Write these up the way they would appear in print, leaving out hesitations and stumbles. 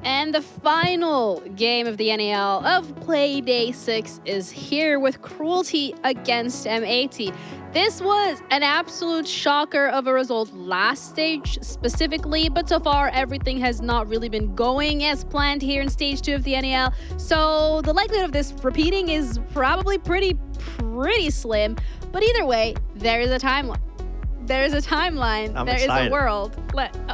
And the final game of the NAL of Play Day 6 is here with Cruelty against M80. This was an absolute shocker of a result last stage specifically, but so far everything has not really been going as planned here in stage 2 of the NAL. So the likelihood of this repeating is probably pretty slim. But either way, there is a timeline. There's a timeline. I'm there excited. is a world.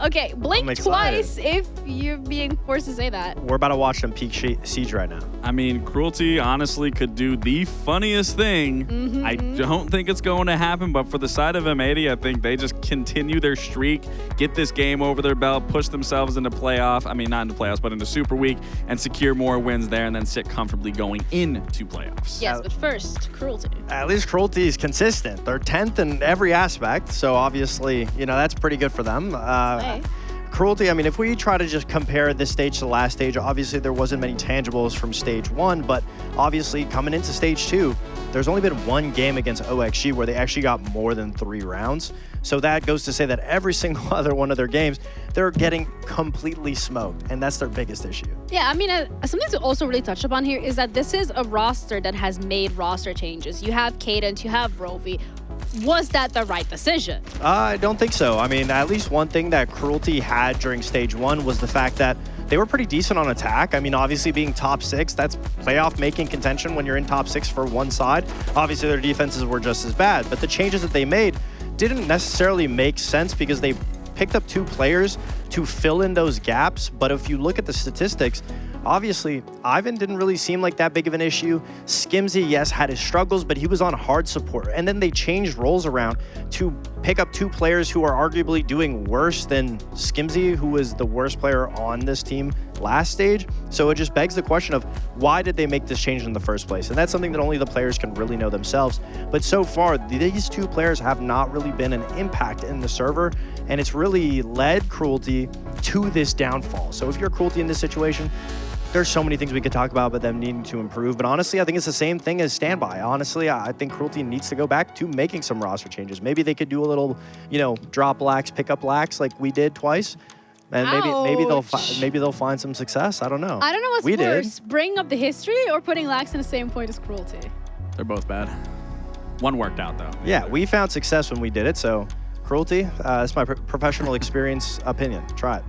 Okay, blink twice if you're being forced to say that. We're about to watch them peak siege right now. I mean, Cruelty honestly could do the funniest thing. I don't think it's going to happen, but for the side of M80, I think they just continue their streak, get this game over their belt, push themselves into playoff. I mean, not into playoffs, but into Super Week, and secure more wins there, and then sit comfortably going into playoffs. Yes, but first, Cruelty. At least Cruelty is consistent. They're 10th in every aspect, so obviously, you know, that's pretty good for them. Cruelty, I mean, if we try to just compare this stage to the last stage, obviously there wasn't many tangibles from stage 1, but obviously coming into stage 2, there's only been one game against OXG where they actually got more than 3 rounds. So that goes to say that every single other one of their games, they're getting completely smoked, and that's their biggest issue. Yeah, I mean, something to also really touch upon here is that this is a roster that has made roster changes. You have Cadence, you have Rovi. Was that the right decision? I don't think so. I mean, at least one thing that Cruelty had during stage 1 was the fact that they were pretty decent on attack. I mean, obviously being top 6, that's playoff making contention when you're in top 6 for one side. Obviously their defenses were just as bad, but the changes that they made didn't necessarily make sense because they picked up 2 players to fill in those gaps. But if you look at the statistics, obviously, Ivan didn't really seem like that big of an issue. Skimzy, yes, had his struggles, but he was on hard support. And then they changed roles around to pick up 2 players who are arguably doing worse than Skimzy, who was the worst player on this team last stage. So it just begs the question of why did they make this change in the first place? And that's something that only the players can really know themselves. But so far, these 2 players have not really been an impact in the server, and it's really led Cruelty to this downfall. So if you're Cruelty in this situation, there's so many things we could talk about, but them needing to improve. But honestly, I think it's the same thing as Standby. Honestly, I think Cruelty needs to go back to making some roster changes. Maybe they could do a little, you know, drop lax, pick up lax like we did twice. And maybe they'll find some success. I don't know. I don't know what's worse, bringing up the history or putting lax in the same point as Cruelty. They're both bad. One worked out, though. Yeah, we found success when we did it, so Cruelty, that's my professional experience opinion. Try it.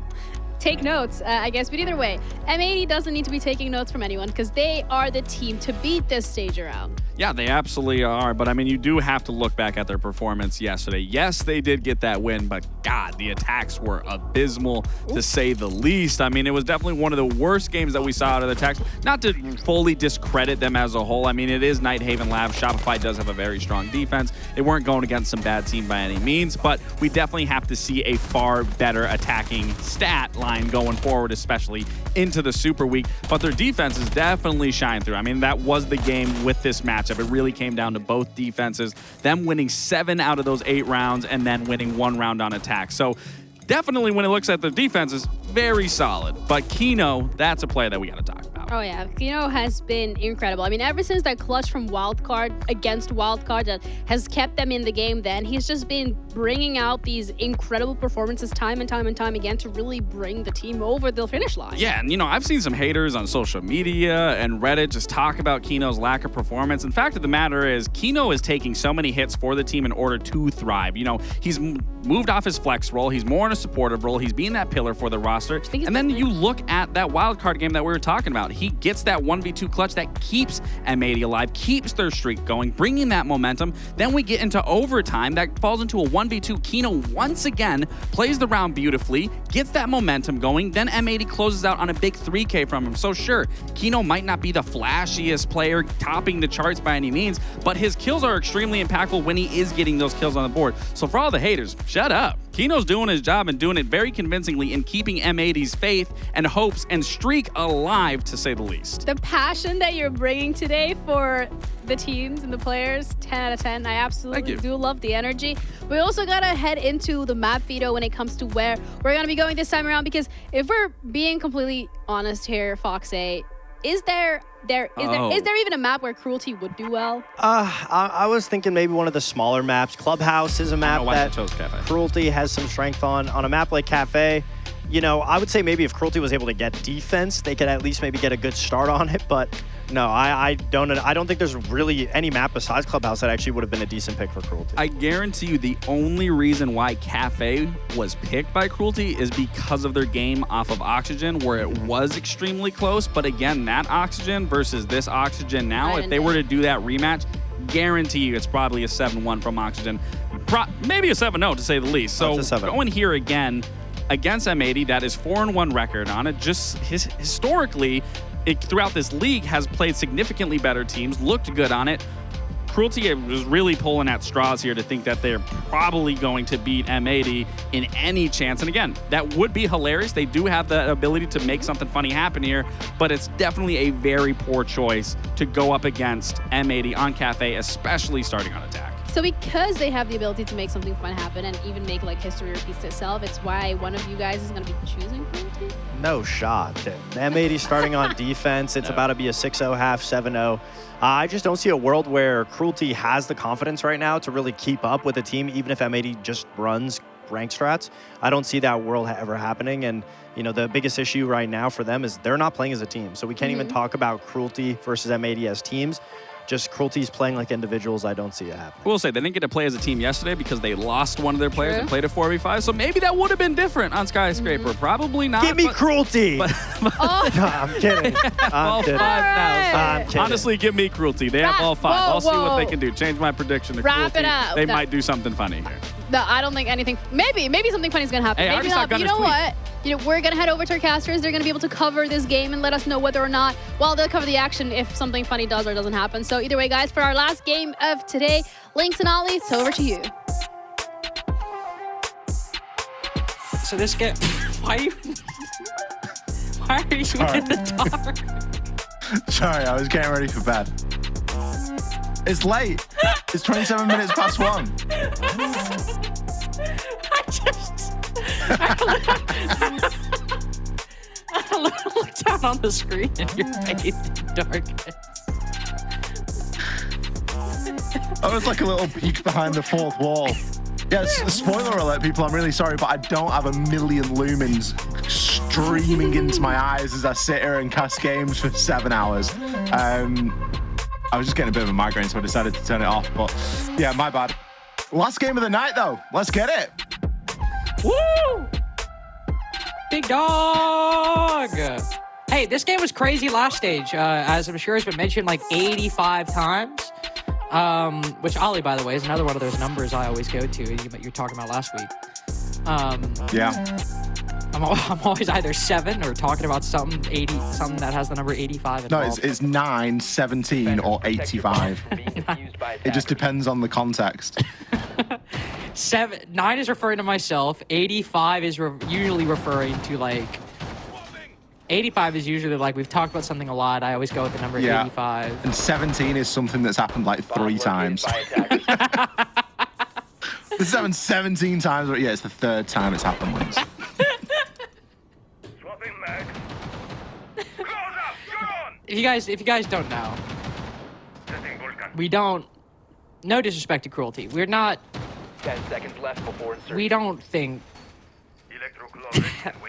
Take notes, I guess, but either way, M80 doesn't need to be taking notes from anyone because they are the team to beat this stage around. Yeah, they absolutely are. But I mean, you do have to look back at their performance yesterday. Yes, they did get that win, but God, the attacks were abysmal to say the least. I mean, it was definitely one of the worst games that we saw out of the attacks. Not to fully discredit them as a whole. I mean, it is Nighthaven Labs. Shopify does have a very strong defense. They weren't going against some bad team by any means, but we definitely have to see a far better attacking stat line going forward, especially into the Super Week. But their defense is definitely shine through. I mean, that was the game with this matchup. It really came down to both defenses, them winning 7 out of those 8 rounds and then winning 1 round on attack. So definitely when it looks at the defenses, very solid. But Kino, that's a player that we got to talk about. Oh yeah, Kino has been incredible. I mean, ever since that clutch from Wildcard against Wildcard that has kept them in the game, then he's just been bringing out these incredible performances time and time and time again to really bring the team over the finish line. Yeah, and you know, I've seen some haters on social media and Reddit just talk about Kino's lack of performance. And fact of the matter is, Kino is taking so many hits for the team in order to thrive. You know, he's moved off his flex role. He's more in a supportive role. He's being that pillar for the roster. And then you look at that wildcard game that we were talking about. He gets that 1v2 clutch that keeps M80 alive, keeps their streak going, bringing that momentum. Then we get into overtime. That falls into a 1v2. Kino once again plays the round beautifully, gets that momentum going. Then M80 closes out on a big 3K from him. So sure, Kino might not be the flashiest player topping the charts by any means, but his kills are extremely impactful when he is getting those kills on the board. So for all the haters, shut up. Kino's doing his job and doing it very convincingly in keeping M80's faith and hopes and streak alive, to say the least. The passion that you're bringing today for the teams and the players, 10 out of 10. I absolutely do love the energy. We also got to head into the map veto when it comes to where we're going to be going this time around, because if we're being completely honest here, Fox A, is there even a map where Cruelty would do well? I was thinking maybe one of the smaller maps. Clubhouse is a map that Cafe. Cruelty has some strength on. On a map like Cafe, you know, I would say maybe if Cruelty was able to get defense, they could at least maybe get a good start on it. But no, I don't think there's really any map besides Clubhouse that actually would have been a decent pick for Cruelty. I guarantee you the only reason why Cafe was picked by Cruelty is because of their game off of Oxygen, where it was extremely close. But again, that Oxygen versus this Oxygen now, if they were to do that rematch, guarantee you it's probably a 7-1 from Oxygen. Maybe a 7-0 to say the least. So going here again against M80, that is 4-1 record on it. Just historically, throughout this league has played significantly better teams, looked good on it. Cruelty was really pulling at straws here to think that they're probably going to beat M80 in any chance. And again, that would be hilarious. They do have the ability to make something funny happen here, but it's definitely a very poor choice to go up against M80 on Cafe, especially starting on attack. So because they have the ability to make something fun happen and even make like history repeats itself, it's why one of you guys is going to be choosing Cruelty? No shot. The M80 starting on defense. It's about to be a 6-0 half, 7-0. I just don't see a world where Cruelty has the confidence right now to really keep up with a team, even if M80 just runs rank strats. I don't see that world ever happening. And, you know, the biggest issue right now for them is they're not playing as a team. So we can't even talk about Cruelty versus M80 as teams. Just Cruelty's playing like individuals. I don't see it happening. We'll say they didn't get to play as a team yesterday because they lost one of their players and played a 4v5. So maybe that would have been different on Skyscraper. Probably not. Give me Cruelty. No, I'm kidding. I'm kidding. I'm kidding. Honestly, give me Cruelty. They have all 5. I'll see what they can do. Change my prediction to Wrap Cruelty. it up. They might do something funny here. No, I don't think anything. Maybe something funny is gonna happen. Hey, maybe not. But you know what? You know, we're gonna head over to our casters. They're gonna be able to cover this game and let us know whether or not. Well, they'll cover the action if something funny does or doesn't happen. So either way, guys, for our last game of today, Lynx and Ollie, it's over to you. So this game, why are you in the dark? Sorry, I was getting ready for bed. It's late. It's 27 minutes past 1. I look down on the screen and you're bathed in darkness. I was like a little peek behind the fourth wall. Yes, spoiler alert, people, I'm really sorry, but I don't have a million lumens streaming into my eyes as I sit here and cast games for 7 hours. I was just getting a bit of a migraine, so I decided to turn it off. But yeah, my bad. Last game of the night, though. Let's get it. Woo! Big dog! Hey, this game was crazy last stage, as I'm sure has been mentioned like 85 times. Which Ollie, by the way, is another one of those numbers I always go to. You're talking about last week. Yeah. I'm always either 7 or talking about something that has the number 85 involved. No, it's 9, 17, or 85. It just depends on the context. 9 is referring to myself. 85 is usually referring to like. 85 is usually like we've talked about something a lot. I always go with the number 85. And 17 is something that's happened like 3 times. This happened 17 times, but yeah, it's the 3rd time it's happened once. If you guys don't know, we don't. No disrespect to Cruelty. We're not. 10 seconds left before insertion. We don't think.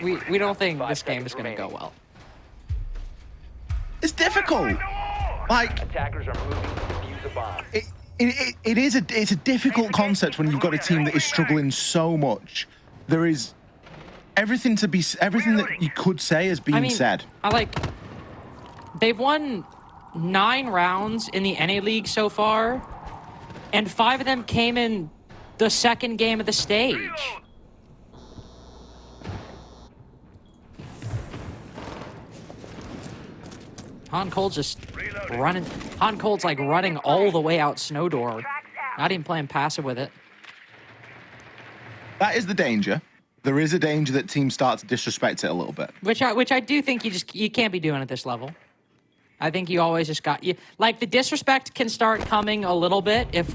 we don't think this game is going to go well. It's difficult. Like Attackers are moving to defuse a bomb. It's a difficult concept when you've got a team that is struggling so much. There is everything that you could say has been said. They've won 9 rounds in the NA League so far, and 5 of them came in the 2nd game of the stage. Han Cold's just running. Han Cold's like running all the way out Snowdoor. Not even playing passive with it. That is the danger. There is a danger that teams start to disrespect it a little bit. Which I do think you can't be doing at this level. I think you always just got the disrespect can start coming a little bit if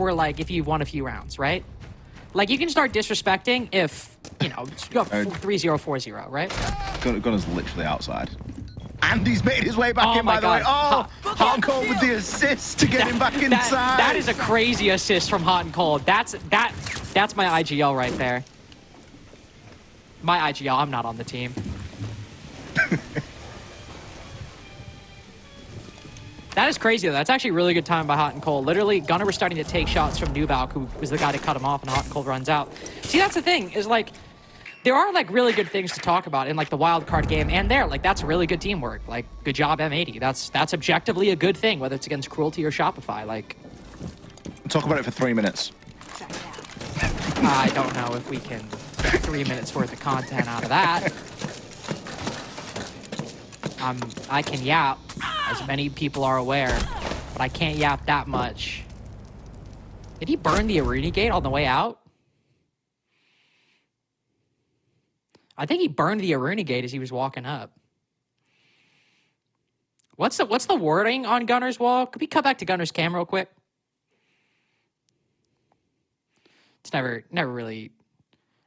you've won a few rounds, right? Like you can start disrespecting if you go 3-0, 4-0, right? Gunner's literally outside. And he's made his way back in, by the way. Oh, Hot and Cold with the assist to get him back inside. That is a crazy assist from Hot and Cold. That's my IGL right there. My IGL, I'm not on the team. That is crazy, though. That's actually really good time by Hot and Cold. Literally, Gunnar was starting to take shots from Nuvalk, who was the guy to cut him off, and Hot and Cold runs out. See, that's the thing, is like, there are like really good things to talk about in like the wild card game, and there, like that's really good teamwork. Like, good job, M80. That's objectively a good thing, whether it's against Cruelty or Shopify. Like, Talk about it for 3 minutes. I don't know if we can get 3 minutes worth of content out of that. I can yap, as many people are aware, but I can't yap that much. Did he burn the arena gate on the way out? I think he burned the arena gate as he was walking up. What's the wording on Gunner's wall? Could we cut back to Gunner's cam real quick? It's never really.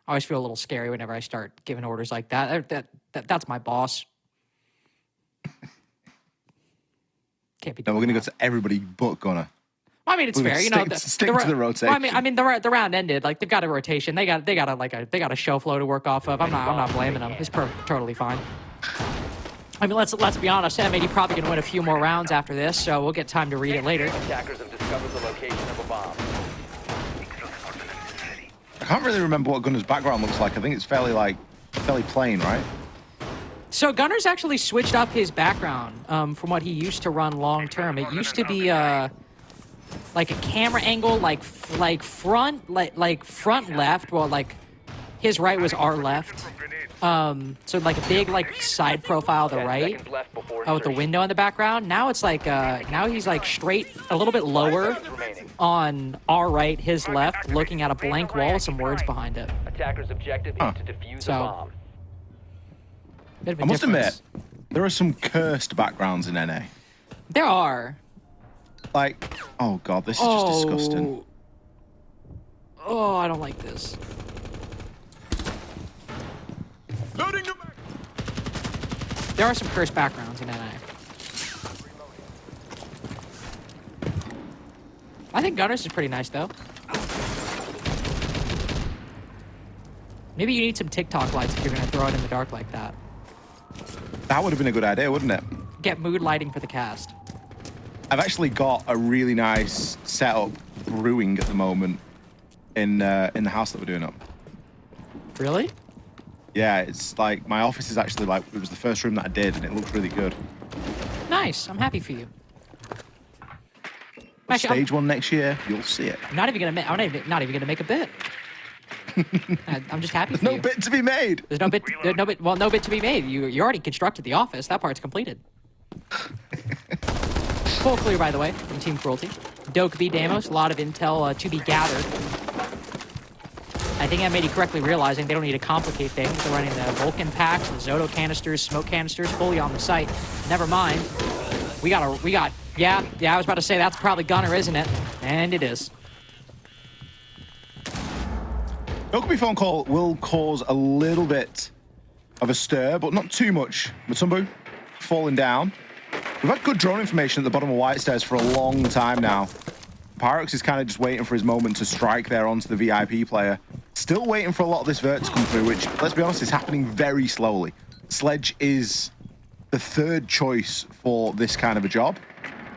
I always feel a little scary whenever I start giving orders like that. That's my boss. Can't be. No, we're gonna go to everybody but Gunner. Well, I mean, it's We're fair, gonna stick to the rotation. Well, I mean, the round ended. Like they've got a rotation. They got a show flow to work off of. I'm not blaming them. It's totally fine. I mean, let's be honest. M80 probably gonna win a few more rounds after this, so we'll get time to read it later. Attackers have discovered the location of a bomb. I can't really remember what Gunner's background looks like. I think it's fairly plain, right? So Gunner's actually switched up his background from what he used to run long term. It used to be like a camera angle, like front left. Well, like his right was our left. So like a big like side profile to the right. With the window in the background. Now it's like now he's like straight, a little bit lower on our right, his left, looking at a blank wall with some words behind it. Attackers' objective is to defuse the bomb. Bit of a I must difference. admit, there are some cursed backgrounds in NA. There are. Like, oh god, this is just disgusting. Oh, I don't like this. There are some cursed backgrounds in NA. I think Gunner's is pretty nice, though. Maybe you need some TikTok lights if you're going to throw it in the dark like that. That would have been a good idea, wouldn't it? Get mood lighting for the cast. I've actually got a really nice setup brewing at the moment in the house that we're doing up. Really? Yeah, it's like my office is actually like it was the first room that I did, and it looks really good. Nice. I'm happy for you. Actually, Stage one next year, you'll see it. I'm not even gonna make a bit. I'm just happy There's for no you. bit to be made. There's no bit. Well, no bit to be made. You already constructed the office. That part's completed. Full clear, by the way, from Team Cruelty. Doke v. Damos. A lot of intel to be gathered. I think M80 correctly realizing they don't need to complicate things. They're running the Vulcan packs, the Zoto canisters, smoke canisters, fully on the site. Never mind. Yeah, I was about to say that's probably Gunner, isn't it? And it is. Dokkaebi phone call will cause a little bit of a stir, but not too much. Mutumbu falling down. We've had good drone information at the bottom of White Stairs for a long time now. Pyrox is kind of just waiting for his moment to strike there onto the VIP player. Still waiting for a lot of this vert to come through, which, let's be honest, is happening very slowly. Sledge is the third choice for this kind of a job.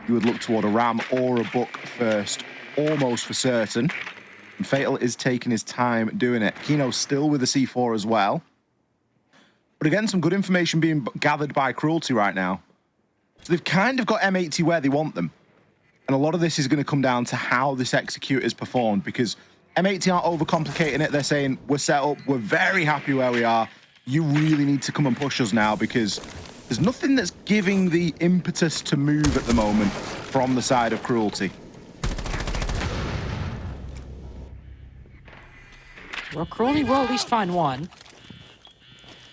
You would look toward a Ram or a Buck first, almost for certain. And Fatal is taking his time doing it. Kino's still with the C4 as well. But again, some good information being gathered by Cruelty right now. So they've kind of got M80 where they want them. And a lot of this is going to come down to how this execute is performed, because M80 aren't overcomplicating it. They're saying, we're set up, we're very happy where we are. You really need to come and push us now, because there's nothing that's giving the impetus to move at the moment from the side of Cruelty. Well, Cruelty will at least find one.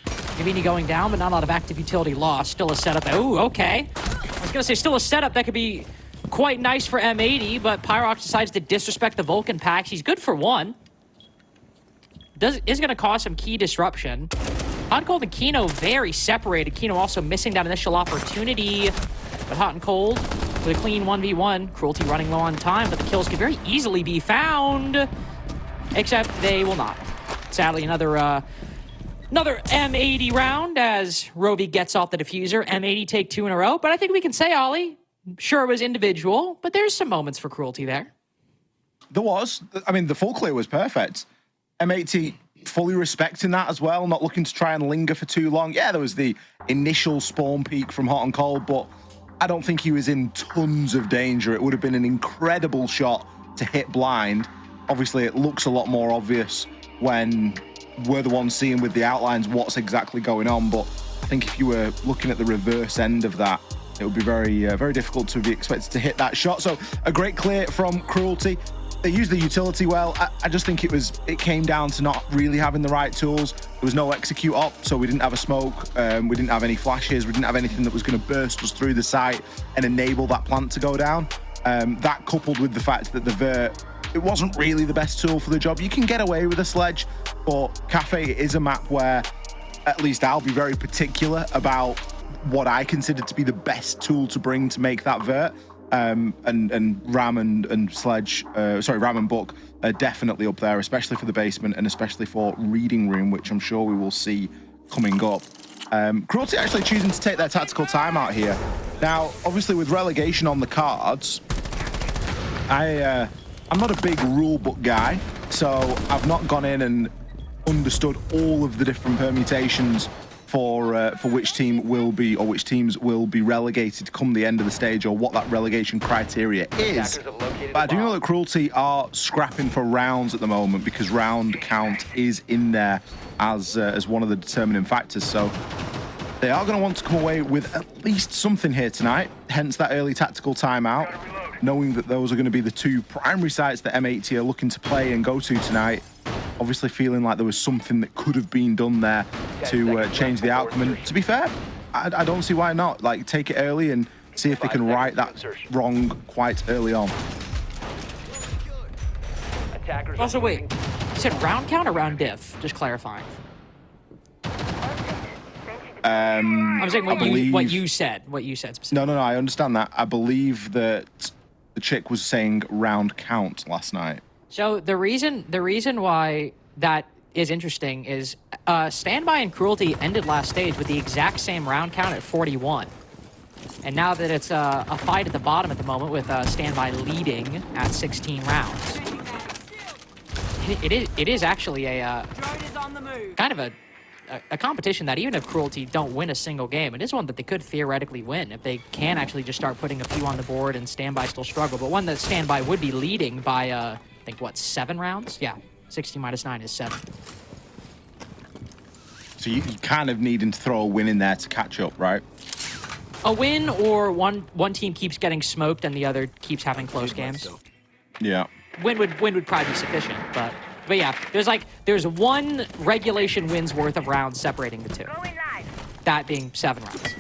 Gavini going down, but not a lot of active utility lost. Still a setup. Ooh, okay. I was going to say, still a setup that could be quite nice for M80, but Pyrox decides to disrespect the Vulcan packs. He's good for one. Is going to cause some key disruption. Hot and Cold and Kino very separated. Kino also missing that initial opportunity. But Hot and Cold with a clean 1v1. Cruelty running low on time, but the kills could very easily be found. Except they will not. Sadly, another Another M80 round as Rovi gets off the diffuser. M80 take 2 in a row. But I think we can say, Ollie, sure it was individual, but there's some moments for Cruelty there. There was. I mean, the full clear was perfect. M80 fully respecting that as well, not looking to try and linger for too long. Yeah, there was the initial spawn peak from hot and cold, but I don't think he was in tons of danger. It would have been an incredible shot to hit blind. Obviously, it looks a lot more obvious when we're the ones seeing with the outlines what's exactly going on, but I think if you were looking at the reverse end of that, it would be very difficult to be expected to hit that shot. So a great clear from Cruelty. They used the utility well. I just think it came down to not really having the right tools. There was no execute op, so we didn't have a smoke. We didn't have any flashes. We didn't have anything that was going to burst us through the site and enable that plant to go down. That coupled with the fact that the vert, it wasn't really the best tool for the job. You can get away with a sledge, but Cafe is a map where at least I'll be very particular about what I consider to be the best tool to bring to make that vert. And Ram and Sledge, Ram and Book are definitely up there, especially for the basement and especially for Reading Room, which I'm sure we will see coming up. Cruelty actually choosing to take their tactical timeout here. Now, obviously with relegation on the cards, I'm not a big rule book guy, so I've not gone in and understood all of the different permutations for which team will be, or which teams will be relegated come the end of the stage, or what that relegation criteria is. But I do know that Cruelty are scrapping for rounds at the moment because round count is in there as one of the determining factors. So they are going to want to come away with at least something here tonight, hence that early tactical timeout, knowing that those are going to be the two primary sites that M80 are looking to play and go to tonight. Obviously feeling like there was something that could have been done there to change the outcome. And to be fair, I don't see why not. Like, take it early and see if they can right that wrong quite early on. Also, wait, you said round count or round diff? Just clarifying. I'm saying what you said specifically. No, I understand that. I believe that the chick was saying round count last night. So the reason why that is interesting is Standby and Cruelty ended last stage with the exact same round count at 41. And now that it's a fight at the bottom at the moment with Standby leading at 16 rounds. It is actually a kind of a competition that even if Cruelty don't win a single game, it is one that they could theoretically win if they can actually just start putting a few on the board and Standby still struggle. But one that Standby would be leading by, I think, what, 7 rounds? Yeah, 16 minus 9 is 7. So you kind of needing to throw a win in there to catch up, right? A win, or one team keeps getting smoked and the other keeps having close games. Yeah. Win would probably be sufficient, but yeah, there's one regulation wins worth of rounds separating the two. That being 7 rounds.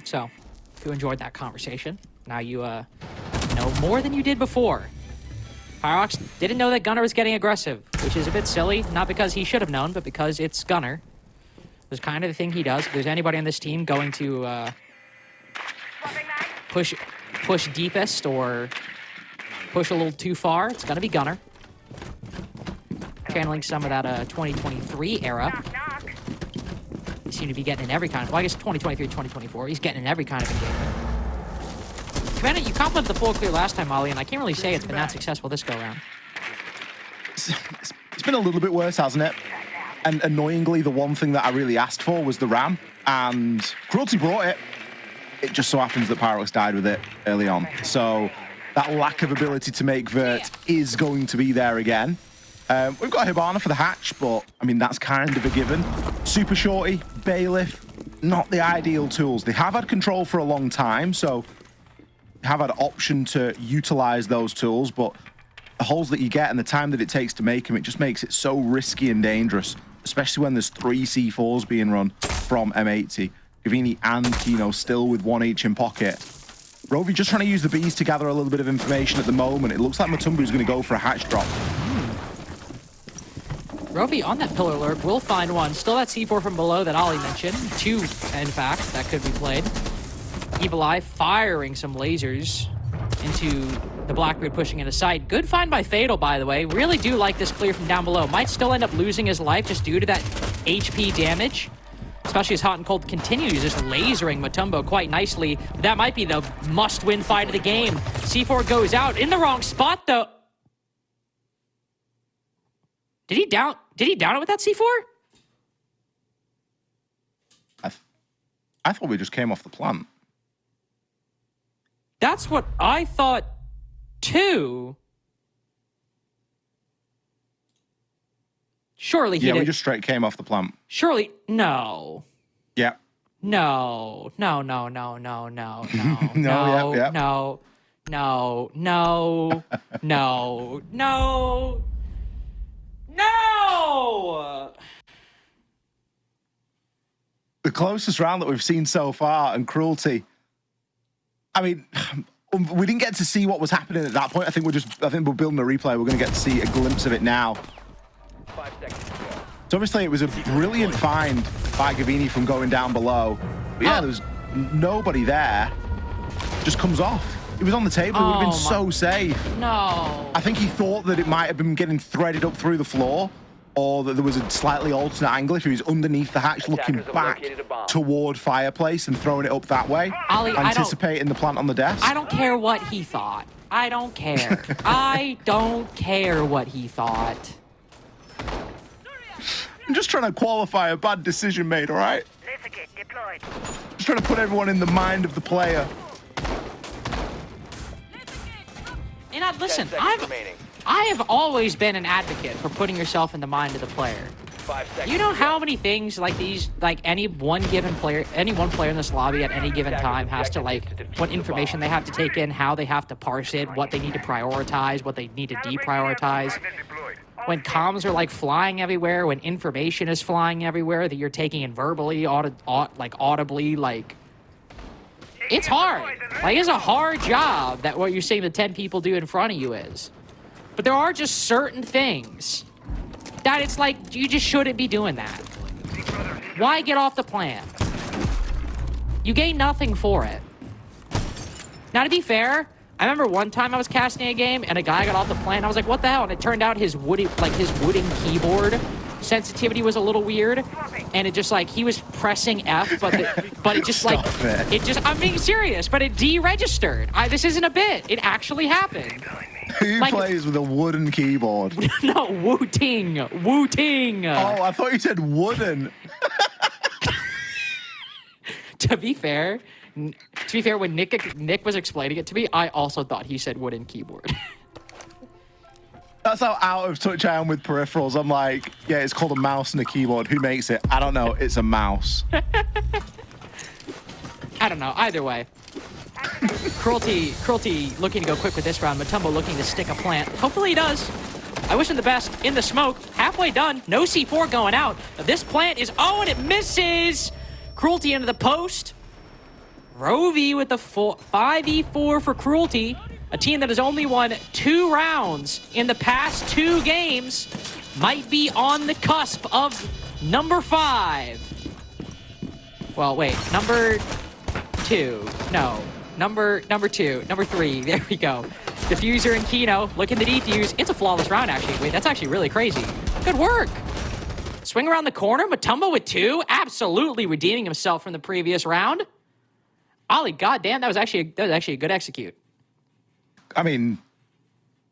So, if you enjoyed that conversation, now you know more than you did before. Pyrox didn't know that Gunnar was getting aggressive, which is a bit silly, not because he should have known, but because it's Gunnar. It was kind of the thing he does. If there's anybody on this team going to push deepest or push a little too far, it's gonna be Gunnar. Channeling some of that 2023 era. He seemed to be getting in every kind of, well, I guess 2023, 2024, he's getting in every kind of engagement. Commander, you complimented the full clear last time, Ollie, and I can't really say it's been that successful this go-around. It's been a little bit worse, hasn't it? And annoyingly, the one thing that I really asked for was the ram, and Cruelty brought it. It just so happens that Pyrox died with it early on. So that lack of ability to make vert is going to be there again. We've got Hibana for the hatch, but I mean, that's kind of a given. Super Shorty, Bailiff, not the ideal tools. They have had control for a long time, so have had option to utilize those tools, but the holes that you get and the time that it takes to make them, it just makes it so risky and dangerous, especially when there's 3 C4s being run from M80. Gavini and Kino still with 1 each in pocket. Rovi just trying to use the bees to gather a little bit of information at the moment. It looks like Matumbu's going to go for a hatch drop. Rovi on that pillar lurk will find one. Still that C4 from below that Ollie mentioned. 2, in fact, that could be played. Evil Eye firing some lasers into The Blackbeard pushing into sight. Good find by Fatal, by the way. Really do like this clear from down below. Might still end up losing his life just due to that HP damage. Especially as Hot and Cold continues just lasering Mutombo quite nicely. That might be the must-win fight of the game. C4 goes out in the wrong spot, though. Did he down it with that C4? I thought we just came off the plant. That's what I thought, too. Surely he Yeah, did. we just straight came off the plant. Surely, no. Yeah. No. No, yep. No! The closest round that we've seen so far, and Cruelty. I mean, we didn't get to see what was happening at that point. I think we're building a replay. We're going to get to see a glimpse of it now. 5 seconds to go. So obviously it was a brilliant find by Gavini from going down below. But yeah, there was nobody there. Just comes off. It was on the table. It would have been so safe. No. I think he thought that it might have been getting threaded up through the floor, or that there was a slightly alternate angle if he was underneath the hatch looking Attackers have back located a bomb. toward fireplace and throwing it up that way, Ollie, anticipating the plant on the desk. I don't care what he thought. I don't care. I don't care what he thought. I'm just trying to qualify a bad decision made, all right? Just trying to put everyone in the mind of the player. And listen, 10 seconds remaining. I have always been an advocate for putting yourself in the mind of the player. 5 seconds. You know how many things like these, like any one player in this lobby at any given time has to, like, what information they have to take in, how they have to parse it, what they need to prioritize, what they need to deprioritize. When comms are like flying everywhere, when information is flying everywhere that you're taking in verbally, audibly, like, it's hard. Like, it's a hard job that what you're seeing the 10 people do in front of you is. But there are just certain things that it's like, you just shouldn't be doing that. Why get off the plan? You gain nothing for it. Now, to be fair, I remember one time I was casting a game and a guy got off the plan. I was like, what the hell? And it turned out his wooden keyboard sensitivity was a little weird. And it just like, he was pressing F, but it just like, I'm being serious, but it deregistered. This isn't a bit. It actually happened. Who plays with a wooden keyboard? No, Wu-Ting. Wu-Ting. Oh, I thought you said wooden. To be fair, when Nick was explaining it to me, I also thought he said wooden keyboard. That's how out of touch I am with peripherals. I'm like, yeah, it's called a mouse and a keyboard. Who makes it? I don't know. It's a mouse. I don't know. Either way. Cruelty looking to go quick with this round. Mutombo looking to stick a plant. Hopefully he does. I wish him the best. In the smoke. Halfway done. No C4 going out. This plant is... Oh, and it misses! Cruelty into the post. Rovi with the 5v4 for Cruelty. A team that has only won 2 rounds in the past 2 games. Might be on the cusp of number 5. Well, wait. Number 2. No. Number 2. Number 3. There we go. Diffuser and Kino looking to defuse. It's a flawless round, actually. Wait, that's actually really crazy. Good work. Swing around the corner. Mutombo with 2. Absolutely redeeming himself from the previous round. Ollie, goddamn, that was actually a good execute. I mean,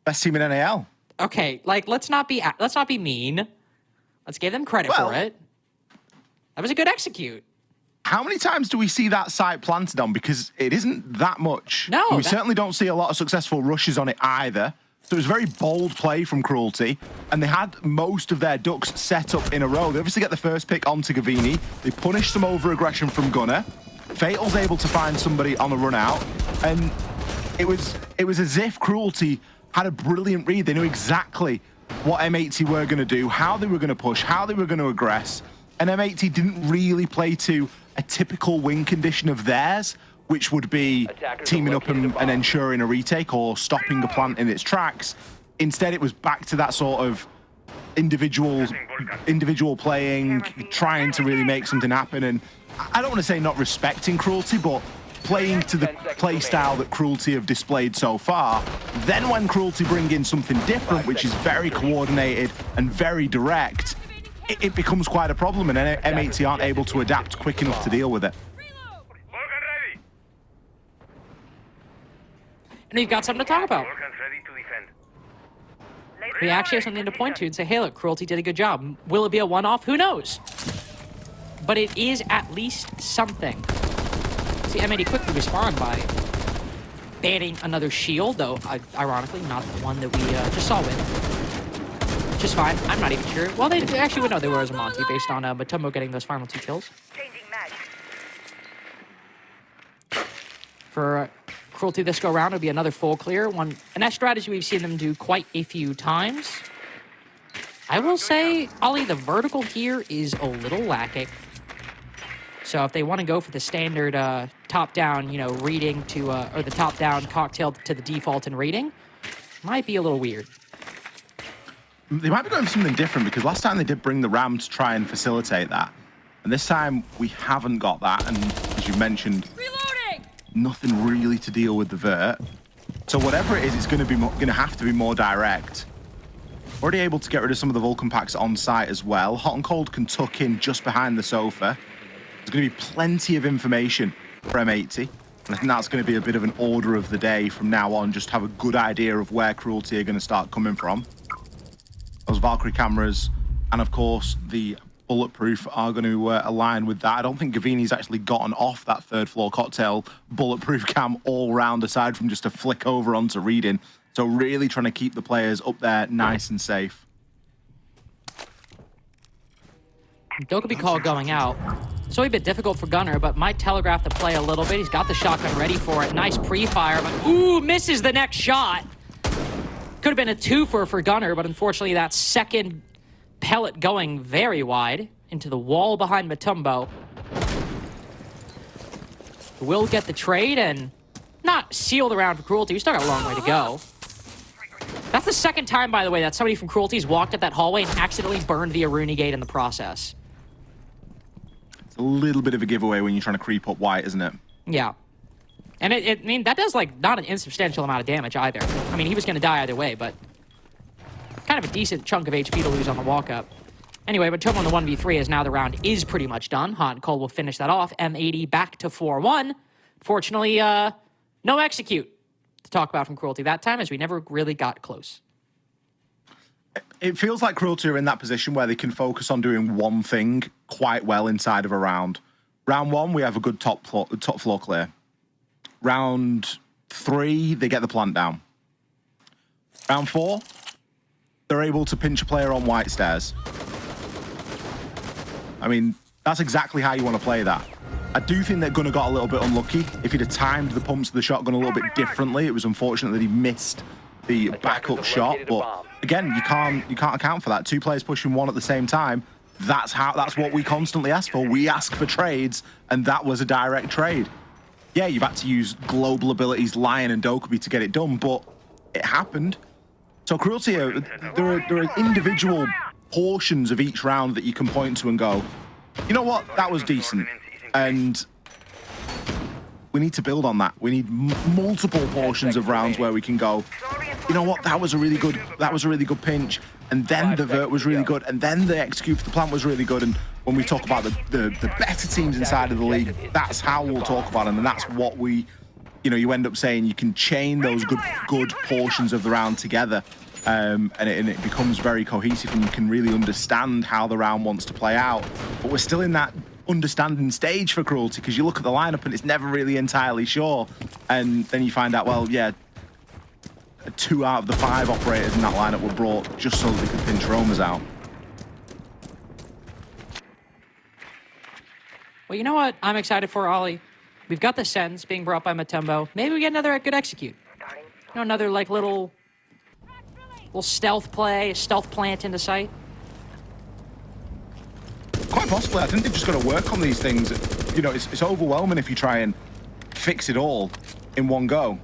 best team in NAL. Okay, like let's not be mean. Let's give them credit for it. That was a good execute. How many times do we see that site planted on? Because it isn't that much. No. We certainly don't see a lot of successful rushes on it either. So it was very bold play from Cruelty, and they had most of their ducks set up in a row. They obviously get the first pick onto Gavini. They punish some over-aggression from Gunner. Fatal's able to find somebody on the run out, and it was as if Cruelty had a brilliant read. They knew exactly what M80 were going to do, how they were going to push, how they were going to aggress, and M80 didn't really play to a typical win condition of theirs, which would be teaming up and ensuring a retake or stopping a plant in its tracks. Instead, it was back to that sort of individual playing, trying to really make something happen. And I don't want to say not respecting Cruelty, but playing to the play style that Cruelty have displayed so far. Then when Cruelty bring in something different, which is very coordinated and very direct, it becomes quite a problem, and M80 aren't able to adapt quick enough to deal with it. And we've got something to talk about. We actually have something to point to and say, hey, look, Cruelty did a good job. Will it be a one-off? Who knows? But it is at least something. See, M80 quickly respond by banning another shield, though, ironically, not the one that we just saw with. Which is fine. I'm not even sure. Well, they actually would know they were as a Monty based on Matumbo getting those final 2 kills. For Cruelty this go around, it'll be another full clear. And that strategy we've seen them do quite a few times. I will say, Ollie, the vertical here is a little lacking. So if they want to go for the standard top-down, reading to, or the top-down cocktail to the default and reading, might be a little weird. They might be going for something different, because last time they did bring the Ram to try and facilitate that. And this time, we haven't got that, and as you mentioned, nothing really to deal with the vert. So whatever it is, it's going to have to be more direct. Already able to get rid of some of the Vulcan packs on site as well. Hot and Cold can tuck in just behind the sofa. There's going to be plenty of information for M80. And I think that's going to be a bit of an order of the day from now on. Just have a good idea of where Cruelty are going to start coming from. Those Valkyrie cameras and, of course, the Bulletproof are going to align with that. I don't think Gavini's actually gotten off that 3rd floor cocktail Bulletproof cam all round, aside from just a flick over onto reading. So really trying to keep the players up there nice and safe. Dokubi call going out. It's a bit difficult for Gunner, but might telegraph the play a little bit. He's got the shotgun ready for it. Nice pre-fire, but ooh, misses the next shot. Could have been a twofer for Gunner, but unfortunately that second pellet going very wide into the wall behind Matumbo. Will get the trade and not seal the round for Cruelty. We still got a long way to go. That's the second time, by the way, that somebody from Cruelty's walked up that hallway and accidentally burned the Aruni gate in the process. It's a little bit of a giveaway when you're trying to creep up white, isn't it? Yeah. And I mean, that does, not an insubstantial amount of damage either. I mean, he was going to die either way, but kind of a decent chunk of HP to lose on the walk-up. Anyway, but Matumbo on the 1v3 as now the round is pretty much done. Hot and Cold will finish that off. M80 back to 4-1. Fortunately, no execute to talk about from Cruelty that time, as we never really got close. It feels like Cruelty are in that position where they can focus on doing one thing quite well inside of a round. Round 1, we have a good top floor clear. Round 3, they get the plant down. Round 4, they're able to pinch a player on white stairs. I mean, that's exactly how you want to play that. I do think that Gunnar got a little bit unlucky. If he'd have timed the pumps of the shotgun a little bit differently, it was unfortunate that he missed the backup shot. But again, you can't account for that. 2 players pushing one at the same time. That's what we constantly ask for. We ask for trades, and that was a direct trade. Yeah, you've had to use global abilities, Lion and Dokubi, to get it done, but it happened. So Cruelty, there are individual portions of each round that you can point to and go, you know what, that was decent. And we need to build on that. We need multiple portions of rounds where we can go, you know what, that was a really good pinch. And then the vert was really good. And then the execute for the plant was really good. And when we talk about the better teams inside of the league, that's how we'll talk about them. And that's what we, you end up saying you can chain those good portions of the round together. And it becomes very cohesive, and you can really understand how the round wants to play out. But we're still in that understanding stage for Cruelty, because you look at the lineup and it's never really entirely sure. And then you find out, well, yeah, 2 out of the 5 operators in that lineup were brought just so that they could pinch roamers out. Well, you know what I'm excited for, Ollie? We've got the Sens being brought by Matumbo. Maybe we get another good execute. Another little stealth play, a stealth plant into sight. Quite possibly. I think they've just got to work on these things. It's overwhelming if you try and fix it all in one go.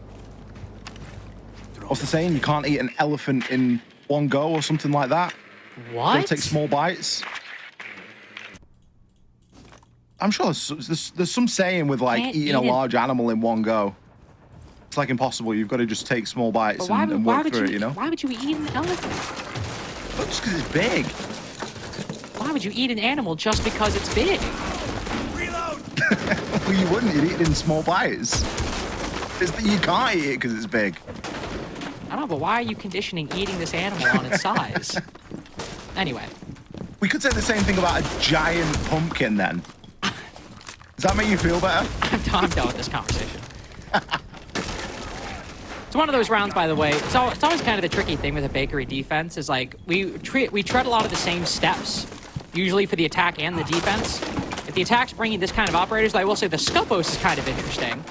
What's the saying? You can't eat an elephant in one go or something like that. What? You'll take small bites. I'm sure there's some saying with like Can't eating a large animal in one go. It's like impossible. You've got to just take small bites and work through it, you know? Why would you eat an elephant? But just because it's big. Why would you eat an animal just because it's big? Well, you wouldn't. You'd eat it in small bites. You can't eat it because it's big. I don't know, but why are you conditioning eating this animal on its size? Anyway. We could say the same thing about a giant pumpkin then. Does that make you feel better? I'm done with this conversation. It's one of those rounds, by the way. It's always kind of the tricky thing with a bakery defense is like we tread a lot of the same steps, usually for the attack and the defense. If the attack's bringing this kind of operators, I will say the Scopos is kind of interesting.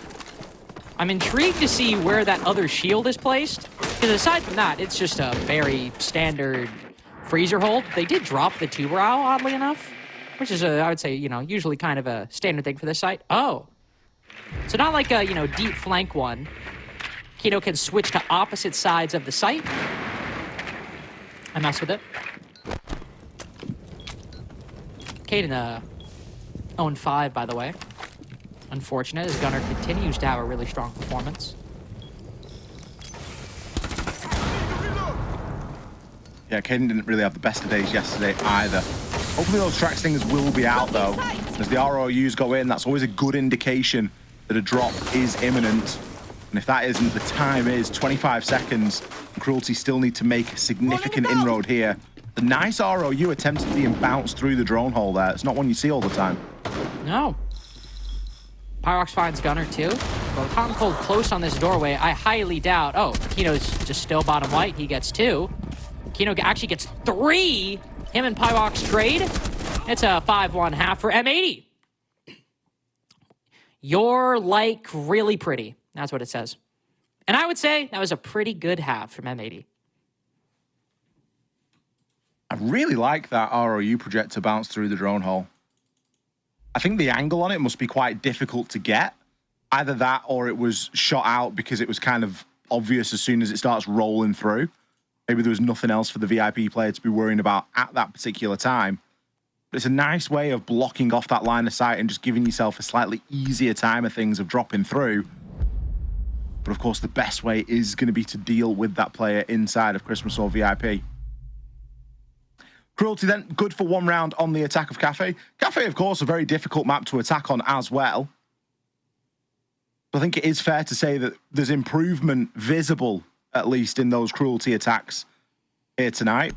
I'm intrigued to see where that other shield is placed, because aside from that, it's just a very standard freezer hold. They did drop the two brow, oddly enough, which is, I would say, usually kind of a standard thing for this site. Oh. So not like a, deep flank one. Kino can switch to opposite sides of the site. I mess with it. Caden, 0-5, by the way. Unfortunate, as Gunnar continues to have a really strong performance. Yeah, Caden didn't really have the best of days yesterday either. Hopefully those track stingers will be out though. As the ROUs go in, that's always a good indication that a drop is imminent. And if that isn't, the time is 25 seconds. Cruelty still need to make a significant inroad here. The nice ROU attempted to bounce through the drone hole there. It's not one you see all the time. No. Pyrox finds Gunnar too. Well, hot and cold close on this doorway. I highly doubt. Oh, Kino's just still bottom white. He gets 2. Kino actually gets 3. Him and Pyrox trade. It's a 5-1 half for M80. You're like really pretty. That's what it says. And I would say that was a pretty good half from M80. I really like that ROU projector bounce through the drone hole. I think the angle on it must be quite difficult to get. Either that or it was shot out because it was kind of obvious as soon as it starts rolling through. Maybe there was nothing else for the VIP player to be worrying about at that particular time. But it's a nice way of blocking off that line of sight and just giving yourself a slightly easier time of things of dropping through. But of course, the best way is going to be to deal with that player inside of Christmas or VIP. Cruelty then, good for 1 round on the attack of Cafe. Cafe, of course, a very difficult map to attack on as well. I think it is fair to say that there's improvement visible, at least in those Cruelty attacks here tonight.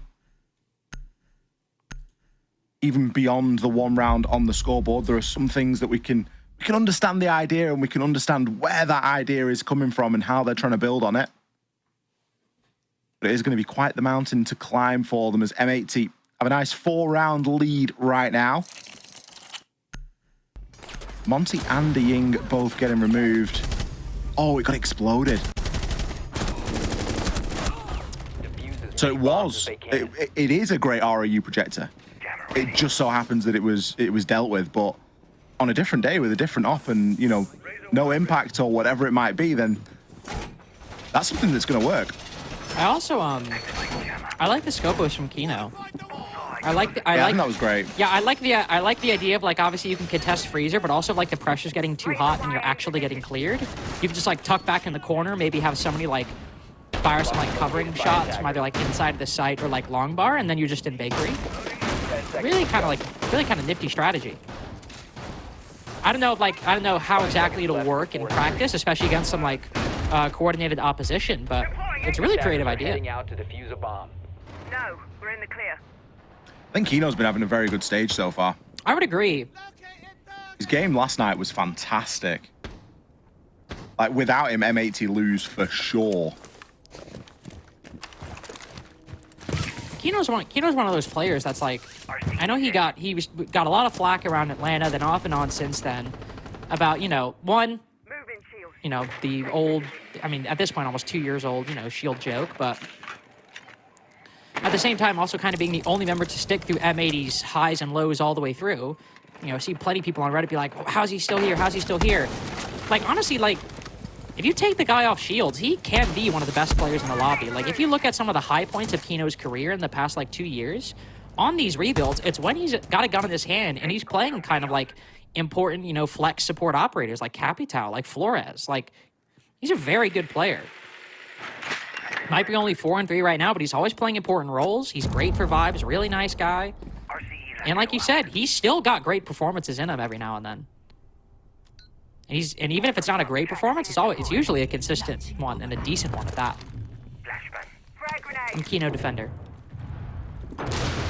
Even beyond the 1 round on the scoreboard, there are some things that we can understand the idea and we can understand where that idea is coming from and how they're trying to build on it. But it is going to be quite the mountain to climb for them as M80 have a nice 4-round lead right now. Monty and the Ying both getting removed. Oh, it got exploded. So it is a great ROU projector. It just so happens that it was dealt with, but on a different day with a different op and, no impact or whatever it might be, then that's something that's going to work. I also, I like the Scopos from Kino. I think that was great. Yeah, I like the idea of like obviously you can contest freezer, but also like the pressure's getting too hot and you're actually getting cleared. You can just like tuck back in the corner, maybe have somebody like fire some like covering shots from either like inside of the site or like long bar, and then you're just in bakery. Really kind of nifty strategy. I don't know how exactly it'll work in practice, especially against some like coordinated opposition, but it's a really creative idea. Out to defuse a bomb. No, we're in the clear. I think Kino's been having a very good stage so far. I would agree. His game last night was fantastic. Like, without him, M80 lose for sure. Kino's one of those players that's like, I know he got a lot of flack around Atlanta, then off and on since then, about, one, the old, I mean, at this point, almost 2 years old, shield joke, but at the same time, also kind of being the only member to stick through M80's highs and lows all the way through. See plenty of people on Reddit be like, oh, how's he still here? How's he still here? Like, honestly, like, if you take the guy off shields, he can be one of the best players in the lobby. Like, if you look at some of the high points of Kino's career in the past, like, 2 years, on these rebuilds, it's when he's got a gun in his hand and he's playing kind of like important, you know, flex support operators like Capitao, like Flores. Like, he's a very good player. Might be only 4-3 right now, but he's always playing important roles. He's great for vibes, really nice guy. And like you said, he's still got great performances in him every now and then. And even if it's not a great performance, it's usually a consistent one and a decent one at that. And Kino defender.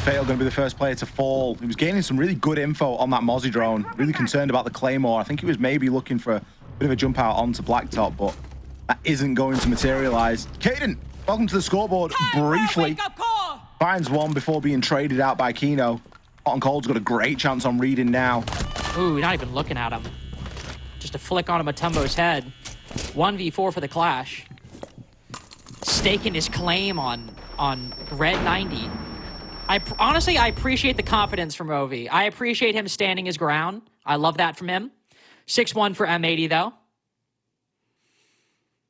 Fatal going to be the first player to fall. He was gaining some really good info on that Mozzie drone. Really concerned about the Claymore. I think he was maybe looking for a bit of a jump out onto Blacktop, but that isn't going to materialize. Caden, welcome to the scoreboard. Briefly finds one before being traded out by Kino. Hot and Cold's got a great chance on reading now. Ooh, not even looking at him. Just a flick on Matumbo's head. 1v4 for the Clash. Staking his claim on Red 90. Honestly, I appreciate the confidence from Ovi. I appreciate him standing his ground. I love that from him. 6-1 for M80, though.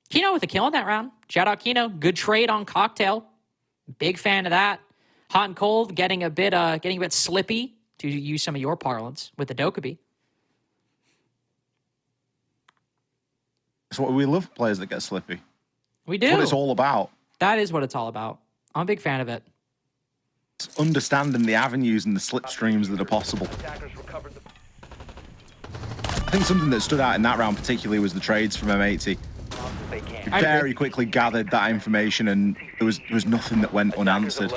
Kino with a kill in that round. Shout out Kino. Good trade on Cocktail. Big fan of that. Hot and Cold getting a bit slippy, to use some of your parlance, with the Dokkaebi. So we love players that get slippy. We do. That's what it's all about. That is what it's all about. I'm a big fan of it. It's understanding the avenues and the slipstreams that are possible. I think something that stood out in that round particularly was the trades from M80. He very quickly gathered that information, and there was nothing that went unanswered.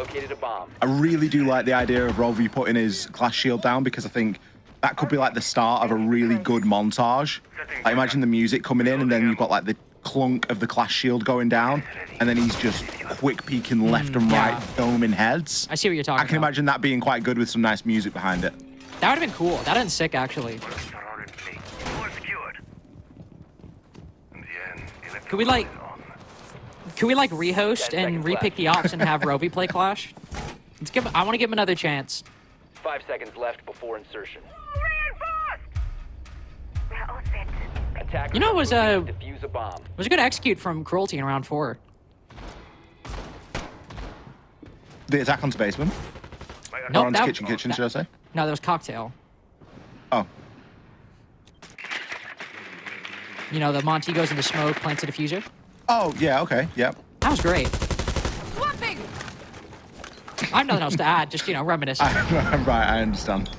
I really do like the idea of Rovi putting his Clash shield down, because I think that could be like the start of a really good montage. Like, imagine the music coming in, and then you've got like the clunk of the Clash shield going down, and then he's just quick peeking left and right, doming heads. I see what you're talking about. I can imagine that being quite good with some nice music behind it. That would have been cool. That would have been sick, actually. Could we like rehost and repick the ops and have Rovi play Clash? I want to give him another chance. 5 seconds left before insertion. You know, it was a Defuse a bomb. good execute from Cruelty in round 4. The attack on Spaceman. Nope, Or on kitchen, should I say? No, that was Cocktail. Oh. You know, the Monty goes into smoke, plants a diffuser. Oh, yeah, okay, yeah. That was great. I have nothing else to add, just, you know, reminiscing. Right, I understand.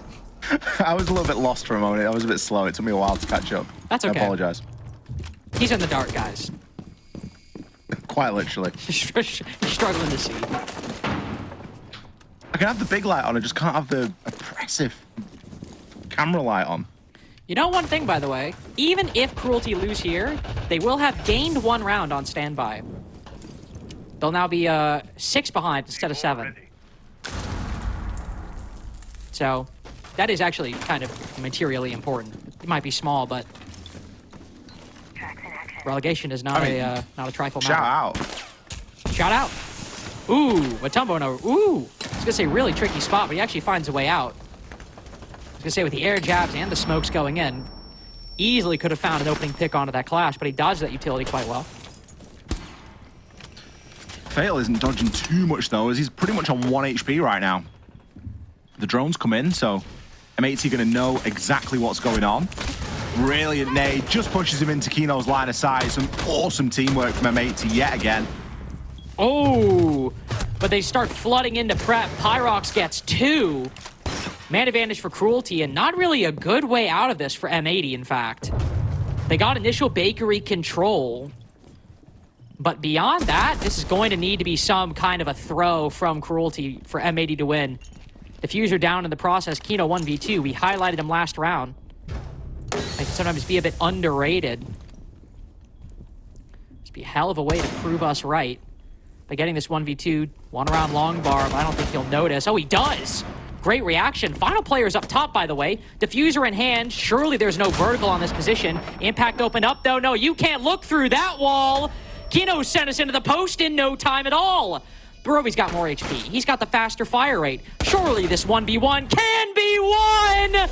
I was a little bit lost for a moment. I was a bit slow. It took me a while to catch up. That's okay. I apologize. He's in the dark, guys. Quite literally. He's struggling to see. I can have the big light on, I just can't have the oppressive camera light on. You know one thing, by the way? Even if Cruelty lose here, they will have gained 1 round on standby. They'll now be 6 behind instead of 7. So that is actually kind of materially important. It might be small, but relegation is not not a trifle matter. Shout out. Shout out. Ooh, Matumbo no. Ooh, I was gonna say really tricky spot, but he actually finds a way out. I was gonna say with the air jabs and the smokes going in, easily could have found an opening pick onto that Clash, but he dodged that utility quite well. Fatal isn't dodging too much though, as he's pretty much on 1 HP right now. The drones come in, so M80 gonna know exactly what's going on. Brilliant nade, just pushes him into Kino's line of sight. Some awesome teamwork from M80 yet again. Oh, but they start flooding into prep. Pyrox gets 2. Man advantage for Cruelty, and not really a good way out of this for M80, in fact. They got initial bakery control, but beyond that, this is going to need to be some kind of a throw from Cruelty for M80 to win. Diffuser down in the process. Kino 1v2. We highlighted him last round. They can sometimes be a bit underrated. Just be a hell of a way to prove us right by getting this 1v2. 1 around long bar, but I don't think he'll notice. Oh, he does! Great reaction. Final player's up top, by the way. Diffuser in hand. Surely there's no vertical on this position. Impact opened up, though. No, you can't look through that wall. Kino sent us into the post in no time at all. Barovi's got more HP. He's got the faster fire rate. Surely this 1v1 can be won!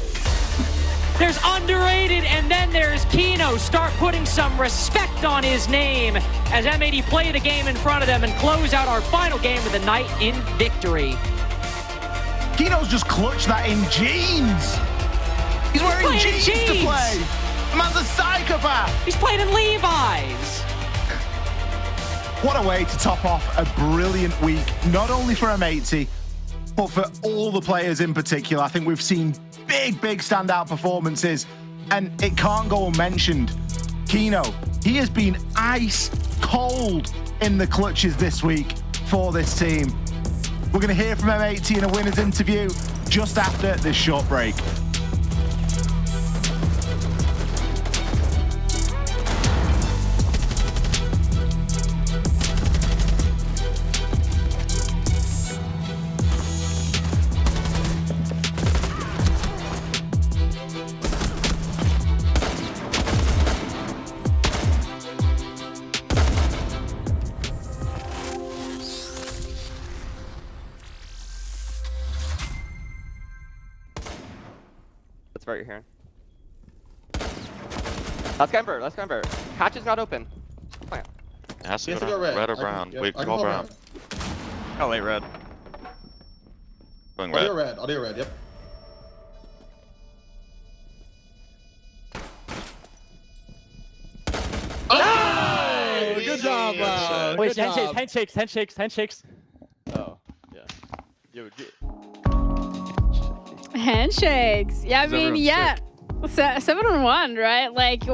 There's underrated, and then there's Kino. Start putting some respect on his name as M80 play the game in front of them and close out our final game of the night in victory. Keno's just clutched that in jeans. He's wearing jeans to play. The man's a psychopath. He's playing in Levi's. What a way to top off a brilliant week, not only for M80, but for all the players in particular. I think we've seen big standout performances, and it can't go unmentioned. Keno, he has been ice cold in the clutches this week for this team. We're going to hear from M80 in a winner's interview just after this short break. Let's vert here. Let's go invert. Let's go invert. Hatch is not open. Plant. It has to He has go to go down. red. Red or I can- brown? yeah, We I can can go brown. Oh, late red. Going Audio red. red. Audio red. Yep. Oh, good job, wow. Wait, handshakes. Oh, yeah. Yo, Handshakes. Yeah, I Is mean, everyone yeah. 7-on-1, right? Like,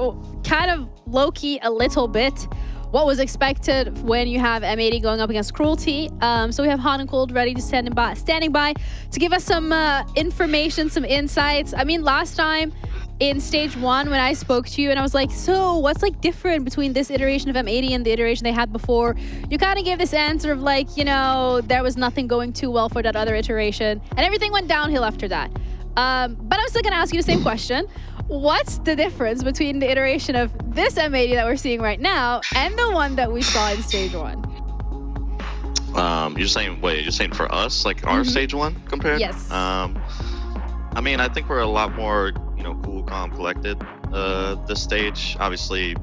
kind of low-key a little bit what was expected when you have M80 going up against Cruelty. So we have Hot and Cold ready to standing by to give us some information, some insights. I mean, last time in stage 1 when I spoke to you and I was like, so what's like different between this iteration of M80 and the iteration they had before? You kind of gave this answer of like, you know, there was nothing going too well for that other iteration and everything went downhill after that. But I'm still gonna ask you the same question. What's the difference between the iteration of this M80 that we're seeing right now and the one that we saw in stage 1? You're saying for us, like our stage 1 compared? Yes. I mean, I think we're a lot more, cool, calm, collected this stage. Obviously,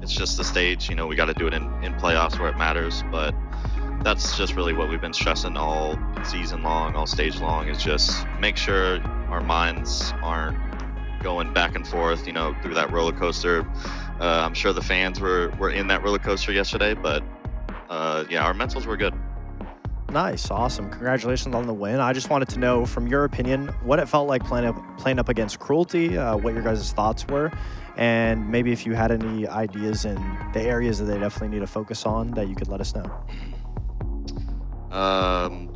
it's just the stage, we got to do it in playoffs where it matters, but that's just really what we've been stressing all season long, all stage long, is just make sure our minds aren't going back and forth, through that roller coaster. I'm sure the fans were in that roller coaster yesterday, but yeah, our mentals were good. Nice, awesome. Congratulations on the win. I just wanted to know, from your opinion, what it felt like playing up against Cruelty, what your guys' thoughts were, and maybe if you had any ideas in the areas that they definitely need to focus on that you could let us know.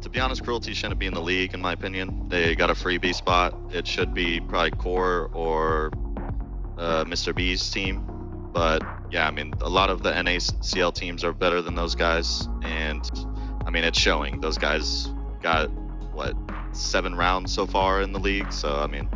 To be honest, Cruelty shouldn't be in the league, in my opinion. They got a freebie spot. It should be probably Core or Mr. B's team. But yeah, I mean, a lot of the NACL teams are better than those guys, and I mean, it's showing. Those guys got, 7 rounds so far in the league, so I mean.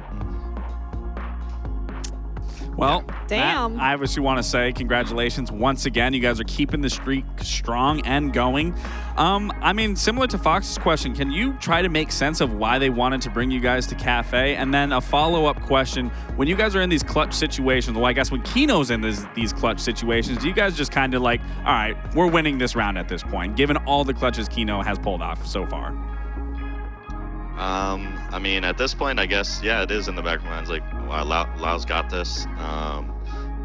Well, Damn. Matt, I obviously want to say congratulations once again. You guys are keeping the streak strong and going. I mean, similar to Fox's question, can you try to make sense of why they wanted to bring you guys to Cafe? And then a follow-up question, when you guys are in these clutch situations, well, I guess when Keno's in these clutch situations, do you guys just kind of like, all right, we're winning this round at this point, given all the clutches Keno has pulled off so far? I mean, at this point, I guess, yeah, it is in the back of my mind. It's like, wow, Lau's got this.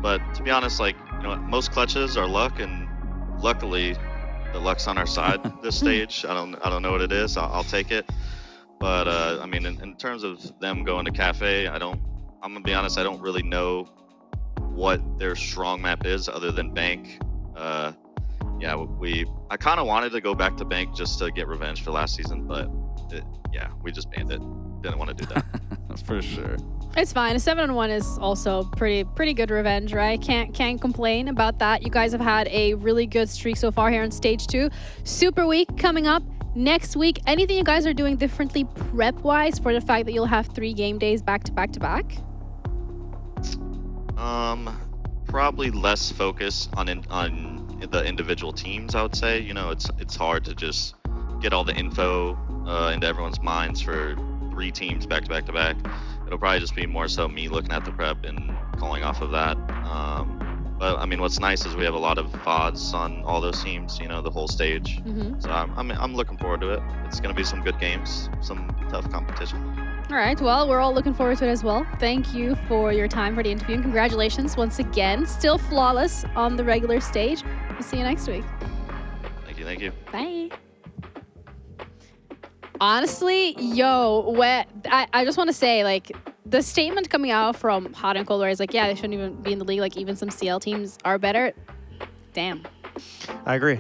But to be honest, like, most clutches are luck, and luckily, the luck's on our side this stage. I don't know what it is. I'll take it. But I mean, in terms of them going to Cafe, I'm gonna be honest, I don't really know what their strong map is other than Bank. Yeah, I kind of wanted to go back to Bank just to get revenge for last season, but yeah, we just banned it. Didn't want to do that. That's for sure. It's fine. A 7-on-1 is also pretty good revenge, right? Can't complain about that. You guys have had a really good streak so far here in stage 2. Super week coming up next week. Anything you guys are doing differently prep-wise for the fact that you'll have 3 game days back to back to back? Probably less focus on the individual teams, I would say. It's hard to just get all the info into everyone's minds for 3 teams back to back to back. It'll probably just be more so me looking at the prep and calling off of that. But I mean, what's nice is we have a lot of VODs on all those teams, you know, the whole stage. So I'm looking forward to it. It's going to be some good games, some tough competition. All right, well, we're all looking forward to it as well. Thank you for your time for the interview, and congratulations once again. Still flawless on the regular stage. We'll see you next week. Thank you. Bye. Honestly, I just want to say, like, the statement coming out from Hot and Cold where it's like, yeah, they shouldn't even be in the league, like, even some CL teams are better. Damn. I agree.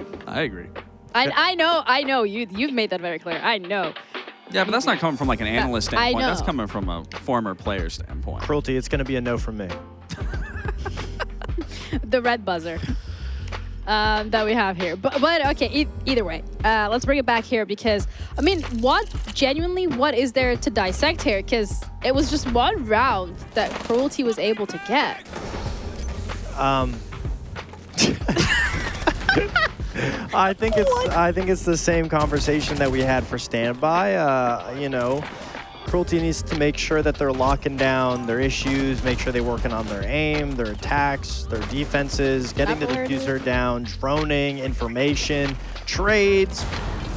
I know. You've made that very clear. I know. Yeah, but that's not coming from like an analyst I standpoint. know. That's coming from a former player standpoint. Cruelty, it's going to be a no from me. The red buzzer that we have here. But okay, either way, let's bring it back here because, I mean, what is there to dissect here? Because it was just one round that Cruelty was able to get. I think it's the same conversation that we had for standby. You know, Cruelty needs to make sure that they're locking down their issues, make sure they're working on their aim, their attacks, their defenses, getting the diffuser down, droning, information, trades.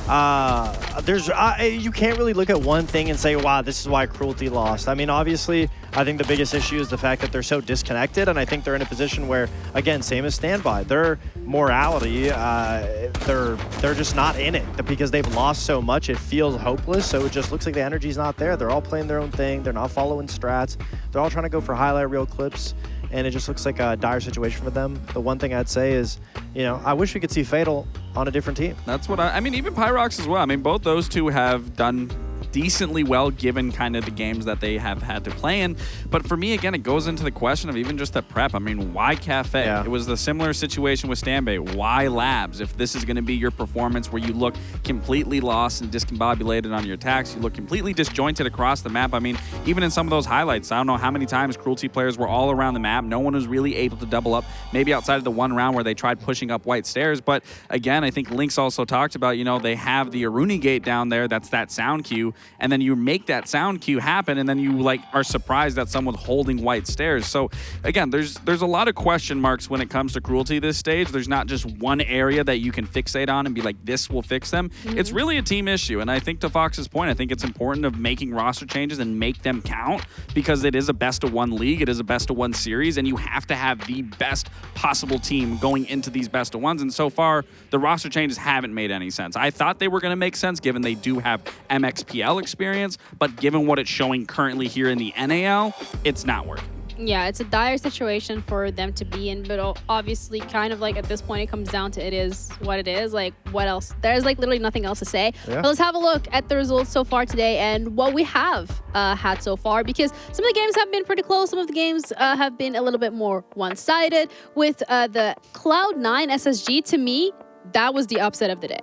You can't really look at one thing and say, wow, this is why Cruelty lost. I mean, obviously, I think the biggest issue is the fact that they're so disconnected, and I think they're in a position where, again, same as standby, their morality, they're just not in it because they've lost so much. It feels hopeless, so it just looks like the energy's not there. They're all playing their own thing. They're not following strats. They're all trying to go for highlight reel clips, and it just looks like a dire situation for them. The one thing I'd say is, you know, I wish we could see Fatal on a different team. That's what I mean, even Pyrox as well. I mean, both those two have done decently well given kind of the games that they have had to play in. But for me, again, it goes into the question of even just the prep. I mean, why Cafe? Yeah. It was the similar situation with Stanbay. Why Labs? If this is going to be your performance where you look completely lost and discombobulated on your attacks, you look completely disjointed across the map. I mean, even in some of those highlights, I don't know how many times Cruelty players were all around the map. No one was really able to double up, maybe outside of the one round where they tried pushing up white stairs. But again, I think Lynx also talked about, you know, they have the Aruni gate down there. That's that sound cue. And then you make that sound cue happen, and then you like are surprised that someone's holding white stairs. So again, there's a lot of question marks when it comes to Cruelty this stage. There's not just one area that you can fixate on and be like, this will fix them. It's really a team issue. And I think to Fox's point, I think it's important of making roster changes and make them count because it is a best of one league. It is a best of one series, and you have to have the best possible team going into these best of ones. And so far, the roster changes haven't made any sense. I thought they were going to make sense given they do have MXPL experience, but given what it's showing currently here in the NAL, it's not working. Yeah, it's a dire situation for them to be in, but obviously kind of like at this point it comes down to it is what it is. Like, what else? There's like literally nothing else to say. Yeah. But let's have a look at the results so far today and what we have had so far, because some of the games have been pretty close. Some of the games have been a little bit more one-sided. With the Cloud9 SSG, to me, that was the upset of the day.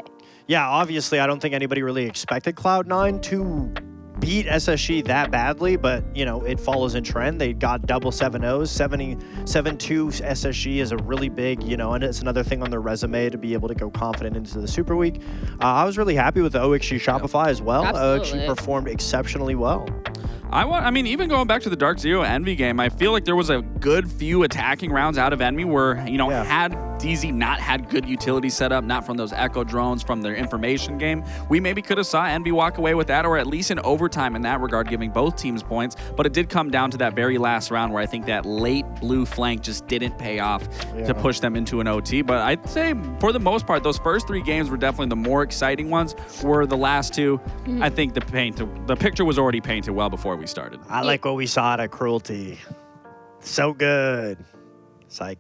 Yeah, obviously, I don't think anybody really expected Cloud9 to beat SSG that badly, but, you know, it follows in trend. They got double 7-0s. 7-2 SSG is a really big, you know, and it's another thing on their resume to be able to go confident into the Super Week. I was really happy with the OXG Shopify as well. OXG performed exceptionally well. I mean, even going back to the Dark Zero Envy game, I feel like there was a good few attacking rounds out of Envy where, you know, had DZ not had good utility setup, not from those Echo drones, from their information game, we maybe could have saw Envy walk away with that, or at least in overtime in that regard, giving both teams points. But it did come down to that very last round where I think that late blue flank just didn't pay off to push them into an OT. But I'd say, for the most part, those first three games were definitely the more exciting ones. Were the last two, I think the picture was already painted well before we started. I like what we saw at Cruelty. So good. It's like...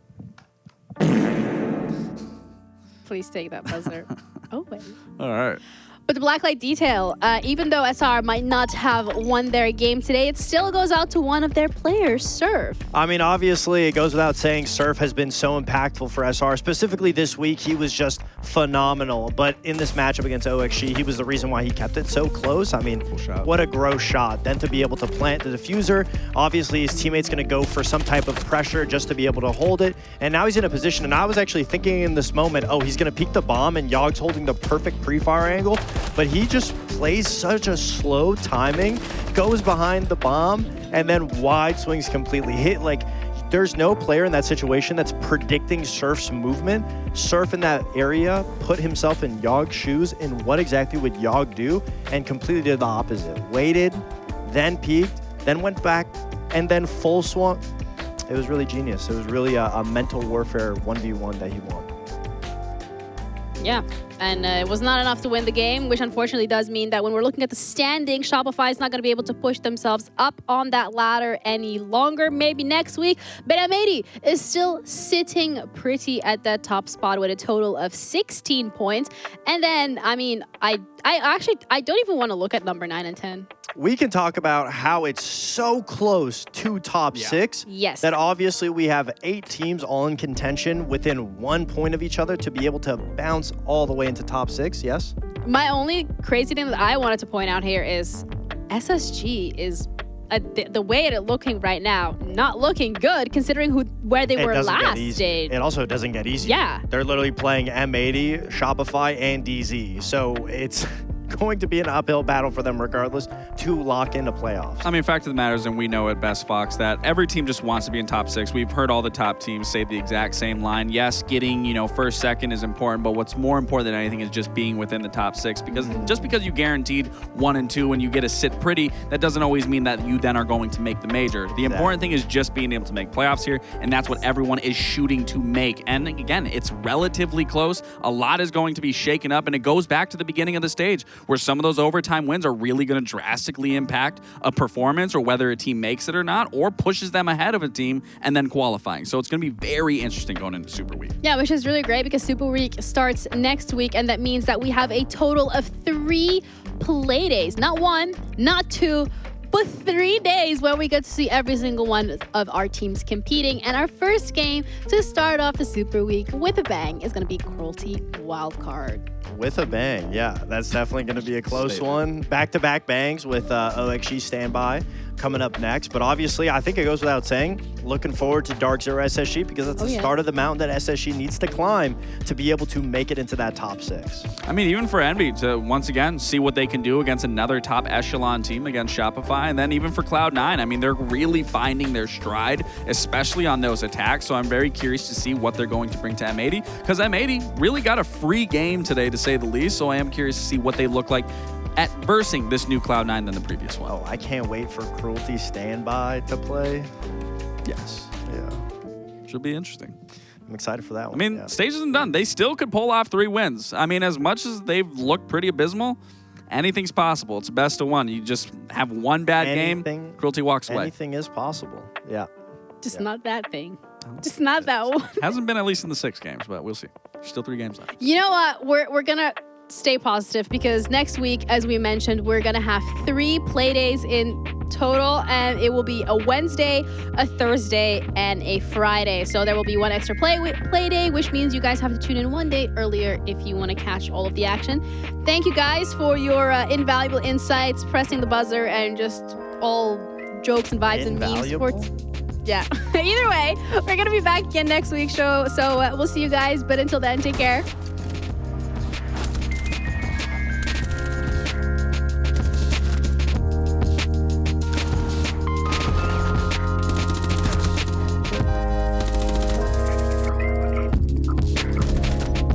Please take that buzzer away. All right. But the Blacklight Detail, even though SR might not have won their game today, it still goes out to one of their players, Surf. I mean, obviously, it goes without saying, Surf has been so impactful for SR. Specifically this week, he was just phenomenal. But in this matchup against OXG, he was the reason why he kept it so close. I mean, what a gross shot. Then to be able to plant the diffuser, obviously his teammate's going to go for some type of pressure just to be able to hold it. And now he's in a position, and I was actually thinking in this moment, oh, he's going to peek the bomb, and Yogg's holding the perfect pre-fire angle. But he just plays such a slow timing, goes behind the bomb, and then wide swings completely hit. Like, there's no player in that situation that's predicting Surf's movement. Surf in that area put himself in Yogg's shoes, and what exactly would Yogg do? And completely did the opposite. Waited, then peeked, then went back, and then full swung. It was really genius. It was really a mental warfare 1v1 that he won. Yeah, and it was not enough to win the game, which unfortunately does mean that when we're looking at the standing, Shopify is not going to be able to push themselves up on that ladder any longer. Maybe next week, but M80 is still sitting pretty at that top spot with a total of 16 points. And then, I mean, I don't even want to look at number 9 and 10. We can talk about how it's so close to top 6 Yes. that obviously we have 8 teams all in contention within 1 point of each other to be able to bounce all the way into top 6, yes? My only crazy thing that I wanted to point out here is SSG is the way it looking right now, not looking good considering where they were last stage. It also doesn't get easy. Yeah. They're literally playing M80, Shopify, and DZ. So it's going to be an uphill battle for them regardless to lock into playoffs. I mean, fact of the matter is, and we know at Best Fox, that every team just wants to be in top 6. We've heard all the top teams say the exact same line. Yes, getting, first, second is important, but what's more important than anything is just being within the top 6. Because just because you guaranteed 1 and 2 and you get to sit pretty, that doesn't always mean that you then are going to make the major. The important thing is just being able to make playoffs here, and that's what everyone is shooting to make. And again, it's relatively close. A lot is going to be shaken up, and it goes back to the beginning of the stage, where some of those overtime wins are really going to drastically impact a performance or whether a team makes it or not, or pushes them ahead of a team and then qualifying. So it's going to be very interesting going into Super Week. Yeah, which is really great because Super Week starts next week, and that means that we have a total of 3 play days. Not 1, not 2, but 3 days where we get to see every single one of our teams competing. And our first game to start off the Super Week with a bang is going to be Cruelty Wildcard. With a bang, yeah. That's definitely going to be a close one. Back-to-back bangs with OXG standby coming up next. But obviously, I think it goes without saying, looking forward to Dark Zero SSG because that's the start of the mountain that SSG needs to climb to be able to make it into that top 6. I mean, even for Envy to, once again, see what they can do against another top echelon team against Shopify. And then even for Cloud9, I mean, they're really finding their stride, especially on those attacks. So I'm very curious to see what they're going to bring to M80 because M80 really got a free game today, to say the least. So I am curious to see what they look like at versing this new Cloud9 than the previous one. Oh, I can't wait for Cruelty standby to play. Yes. Yeah. Should be interesting. I'm excited for that one. I mean, stage isn't done. They still could pull off 3 wins. I mean, as much as they've looked pretty abysmal, anything's possible. It's best of 1. You just have one bad game, Cruelty walks away. Anything is possible. Yeah. Just not that thing. Just not that one. Hasn't been at least in the 6 games, but we'll see. Still 3 games left. You know what? We're going to stay positive because next week, as we mentioned, we're going to have 3 play days in total, and it will be a Wednesday, a Thursday, and a Friday. So there will be 1 extra play day, which means you guys have to tune in 1 day earlier if you want to catch all of the action. Thank you guys for your invaluable insights, pressing the buzzer, and just all jokes and vibes and memes. Yeah. Either way, we're going to be back again next week's show. So we'll see you guys. But until then, take care.